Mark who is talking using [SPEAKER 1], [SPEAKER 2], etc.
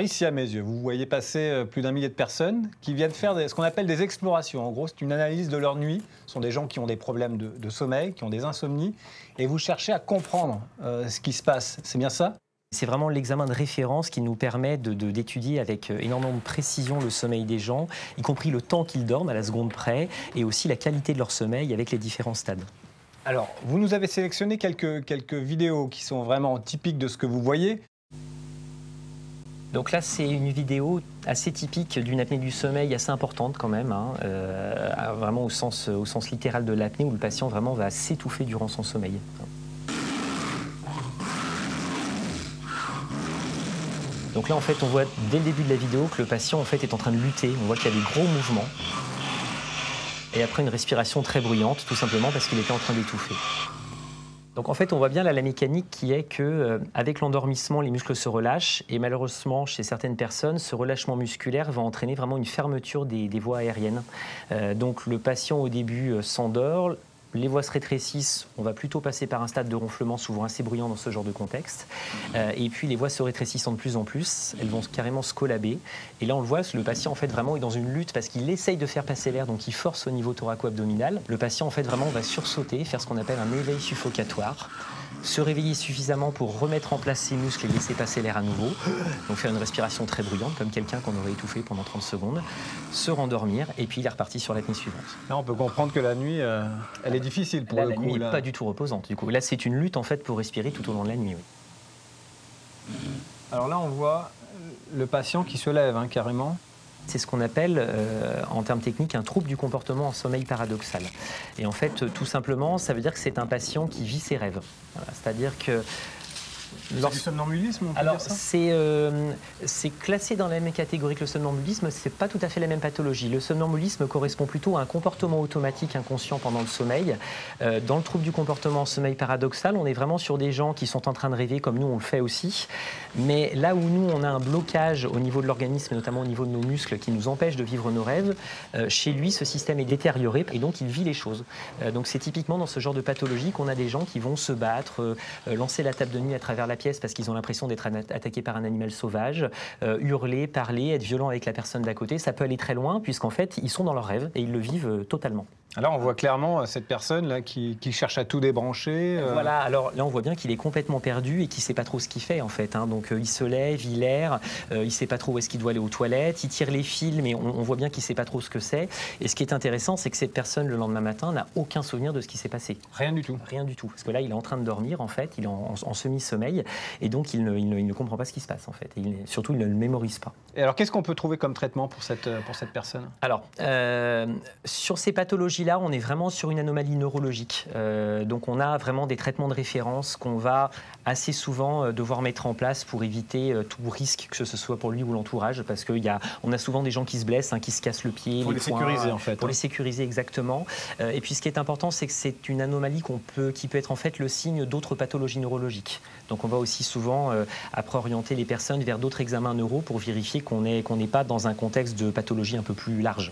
[SPEAKER 1] Ici, à mes yeux, vous voyez passer plus d'un millier de personnes qui viennent faire ce qu'on appelle des explorations. En gros, c'est une analyse de leur nuit. Ce sont des gens qui ont des problèmes de sommeil, qui ont des insomnies. Et vous cherchez à comprendre ce qui se passe. C'est bien ça?
[SPEAKER 2] C'est vraiment l'examen de référence qui nous permet d'étudier avec énormément de précision le sommeil des gens, y compris le temps qu'ils dorment à la seconde près, et aussi la qualité de leur sommeil avec les différents stades.
[SPEAKER 1] Alors, vous nous avez sélectionné quelques vidéos qui sont vraiment typiques de ce que vous voyez.
[SPEAKER 2] Donc là, c'est une vidéo assez typique d'une apnée du sommeil assez importante quand même, hein, vraiment au sens littéral de l'apnée, où le patient vraiment va s'étouffer durant son sommeil. Donc là, en fait, on voit dès le début de la vidéo que le patient en fait, est en train de lutter. On voit qu'il y a des gros mouvements. Et après, une respiration très bruyante, tout simplement parce qu'il était en train d'étouffer. Donc en fait, on voit bien là la mécanique qui est que avec l'endormissement, les muscles se relâchent et malheureusement, chez certaines personnes, ce relâchement musculaire va entraîner vraiment une fermeture des voies aériennes. Donc le patient au début s'endort. Les voies se rétrécissent, on va plutôt passer par un stade de ronflement souvent assez bruyant dans ce genre de contexte. Et puis les voies se rétrécissant de plus en plus, elles vont carrément se collaber. Et là on le voit, le patient en fait vraiment est dans une lutte parce qu'il essaye de faire passer l'air, donc il force au niveau thoraco-abdominal. Le patient en fait vraiment va sursauter, faire ce qu'on appelle un éveil suffocatoire, se réveiller suffisamment pour remettre en place ses muscles et laisser passer l'air à nouveau. Donc faire une respiration très bruyante, comme quelqu'un qu'on aurait étouffé pendant 30 secondes, se rendormir et puis il est reparti sur l'apnée suivante.
[SPEAKER 1] Là, on peut comprendre que la nuit, elle est difficile pour le coup.
[SPEAKER 2] La nuit n'est pas du tout reposante. Du coup, là, c'est une lutte en fait pour respirer tout au long de la nuit. Oui.
[SPEAKER 1] Alors là, on voit le patient qui se lève carrément.
[SPEAKER 2] C'est ce qu'on appelle, en termes techniques, un trouble du comportement en sommeil paradoxal. Et en fait, tout simplement, ça veut dire que c'est un patient qui vit ses rêves. Voilà, c'est-à-dire que...
[SPEAKER 1] C'est du somnambulisme, on peut
[SPEAKER 2] Alors,
[SPEAKER 1] dire ça?
[SPEAKER 2] c'est classé dans la même catégorie que le somnambulisme, c'est pas tout à fait la même pathologie. Le somnambulisme correspond plutôt à un comportement automatique inconscient pendant le sommeil. Dans le trouble du comportement en sommeil paradoxal, on est vraiment sur des gens qui sont en train de rêver, comme nous on le fait aussi. Mais là où nous, on a un blocage au niveau de l'organisme, et notamment au niveau de nos muscles, qui nous empêche de vivre nos rêves, chez lui, ce système est détérioré et donc il vit les choses. Donc c'est typiquement dans ce genre de pathologie qu'on a des gens qui vont se battre, lancer la table de nuit à travers la pièce parce qu'ils ont l'impression d'être attaqués par un animal sauvage, hurler, parler, être violent avec la personne d'à côté. Ça peut aller très loin puisqu'en fait, ils sont dans leur rêve et ils le vivent totalement.
[SPEAKER 1] Alors on voit clairement cette personne là qui cherche à tout débrancher.
[SPEAKER 2] Voilà, alors là on voit bien qu'il est complètement perdu et qu'il ne sait pas trop ce qu'il fait en fait. Donc il se lève, il erre, il ne sait pas trop où est-ce qu'il doit aller aux toilettes, il tire les fils mais on voit bien qu'il ne sait pas trop ce que c'est. Et ce qui est intéressant, c'est que cette personne le lendemain matin n'a aucun souvenir de ce qui s'est passé.
[SPEAKER 1] Rien du tout.
[SPEAKER 2] Rien du tout. Parce que là il est en train de dormir en fait, il est en semi-sommeil et donc il ne comprend pas ce qui se passe en fait. Et surtout il ne le mémorise pas.
[SPEAKER 1] Et alors qu'est-ce qu'on peut trouver comme traitement pour cette personne?
[SPEAKER 2] Alors sur ces pathologies là, on est vraiment sur une anomalie neurologique. Donc on a vraiment des traitements de référence qu'on va assez souvent devoir mettre en place pour éviter tout risque, que ce soit pour lui ou l'entourage, parce qu'on a souvent des gens qui se blessent, qui se cassent le pied,
[SPEAKER 1] pour les
[SPEAKER 2] poings,
[SPEAKER 1] sécuriser en fait.
[SPEAKER 2] Pour les sécuriser exactement. Et puis ce qui est important, c'est que c'est une anomalie qui peut être en fait le signe d'autres pathologies neurologiques. Donc on va aussi souvent après orienter les personnes vers d'autres examens neuro pour vérifier qu'on n'est pas dans un contexte de pathologie un peu plus large.